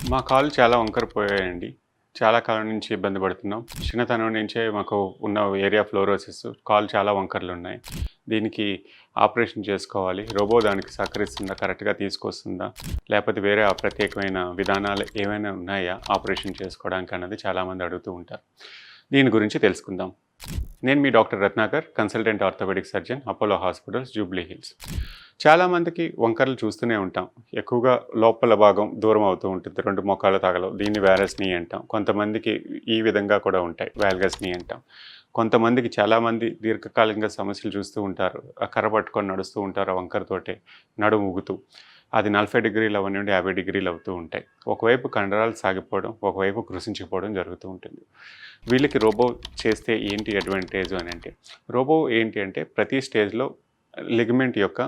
మా కాళ్ళు చాలా వంకరపోయాయండి. చాలా కాలం నుంచి ఇబ్బంది పడుతున్నాం. చిన్నతనం నుంచే మాకు ఉన్న ఏరియా ఫ్లోరోసిస్, కాళ్ళు చాలా వంకరలున్నాయి. దీనికి ఆపరేషన్ చేసుకోవాలి. రోబో దానికి సహకరిస్తుందా? కరెక్ట్‌గా తీసుకొస్తుందా? లేకపోతే వేరే ప్రత్యేకమైన విధానాలు ఏమైనా ఉన్నాయా ఆపరేషన్ చేసుకోవడానికి అన్నది చాలామంది అడుగుతూ ఉంటారు. దీని గురించి తెలుసుకుందాం. నేను మీ doctor Ratnakar, consultant orthopaedic surgeon, Apollo hospitals, Jubilee Hills. చాలామందికి వంకరలు చూస్తూనే ఉంటాం. ఎక్కువగా లోపల భాగం దూరం అవుతూ ఉంటుంది. 2 మోకాళ్ళ తగలవు. దీన్ని వారస్ నీ అంటాం. కొంతమందికి ఈ విధంగా కూడా ఉంటాయి. వాల్గస్ నీ అంటాం. కొంతమందికి చాలామంది దీర్ఘకాలికంగా సమస్యలు చూస్తూ ఉంటారు. కర్ర పట్టుకొని నడుస్తూ ఉంటారు ఆ వంకరతోటే, నడుము ఊగుతూ. అది 40 డిగ్రీలు అవ్వనివ్వండి, 50 డిగ్రీలు అవుతూ ఉంటాయి. ఒకవైపు కండరాలు సాగిపోవడం, ఒకవైపు కృషించిపోవడం జరుగుతూ ఉంటుంది. వీళ్ళకి రోబో చేస్తే ఏంటి అడ్వాంటేజ్ అని అంటే, రోబో ఏంటి అంటే ప్రతి స్టేజ్‌లో లిగమెంట్ యొక్క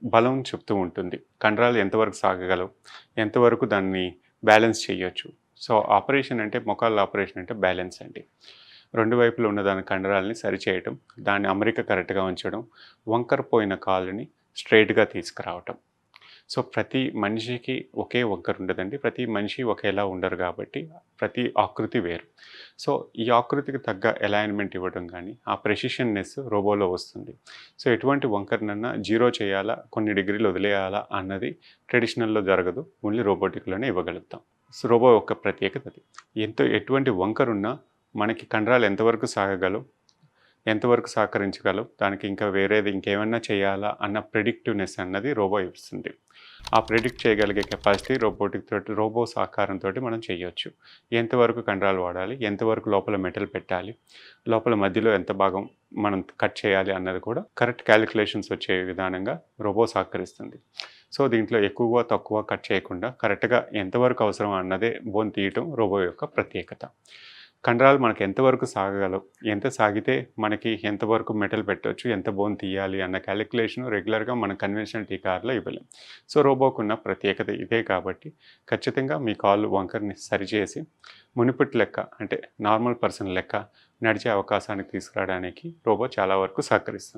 బలం చెప్తూ ఉంటుంది. కండరాలు ఎంతవరకు సాగగలవు, ఎంతవరకు దాన్ని బ్యాలెన్స్ చేయొచ్చు. సో, ఆపరేషన్ అంటే మోకాళ్ళ ఆపరేషన్ అంటే బ్యాలెన్స్ అండి. 2 వైపులా ఉన్న దాని కండరాలని సరిచేయటం, దాని అమరిక కరెక్ట్‌గా ఉంచడం, వంకరపోయిన కాలుని స్ట్రెయిట్‌గా తీసుకురావటం. సో, ప్రతి మనిషికి ఒకే వంకర ఉండదండి. ప్రతి మనిషి ఒకేలా ఉండరు కాబట్టి ప్రతి ఆకృతి వేరు. సో, ఈ ఆకృతికి తగ్గ అలైన్‌మెంట్ ఇవ్వడం గానీ, ఆ ప్రెసిషన్నెస్ రోబోలో వస్తుంది. సో, ఎటువంటి వంకరనన్నా జీరో చేయాలా, కొన్ని డిగ్రీలు వదిలేయాలా అన్నది ట్రెడిషనల్‌లో జరగదు. ఓన్లీ రోబోటిక్‌లోనే ఇవ్వగలుగుతాం. సో, రోబో యొక్క ప్రత్యేకత అది. ఎటువంటి వంకరున్నా మనకి కండరాలు ఎంతవరకు సాగగలవు, ఎంతవరకు సహకరించగలవు, దానికి ఇంకా వేరేది ఇంకేమన్నా చేయాలా అన్న ప్రిడిక్టివ్‌నెస్ అన్నది రోబో ఇస్తుంది. ఆ ప్రిడిక్ట్ చేయగలిగే కెపాసిటీ రోబో సహకారంతోటి మనం చేయొచ్చు. ఎంతవరకు కండరాలు వాడాలి, ఎంతవరకు లోపల మెటల్ పెట్టాలి, లోపల మధ్యలో ఎంత భాగం మనం కట్ చేయాలి అన్నది కూడా కరెక్ట్ క్యాలిక్యులేషన్స్ వచ్చే విధానంగా రోబో సహకరిస్తుంది. సో, దీంట్లో ఎక్కువ, తక్కువ కట్ చేయకుండా కరెక్ట్‌గా ఎంతవరకు అవసరం అన్నదే బోన్ తీయటం రోబో యొక్క ప్రత్యేకత. కండరాలు మనకు ఎంతవరకు సాగగలవు, ఎంత సాగితే మనకి ఎంతవరకు మెటల్ పెట్టొచ్చు, ఎంత బోన్ తీయాలి అన్న క్యాలిక్యులేషన్ రెగ్యులర్‌గా మన కన్వెన్షనల్ టీకార్‌లో ఇవ్వలేం. సో, రోబోకున్న ప్రత్యేకత ఇదే కాబట్టి ఖచ్చితంగా మీ కాళ్ళు వంకరని సరిచేసి మునుపటి లెక్క అంటే నార్మల్ పర్సన్ లెక్క నడిచే అవకాశానికి తీసుకురావడానికి రోబో చాలా వరకు సహకరిస్తుంది.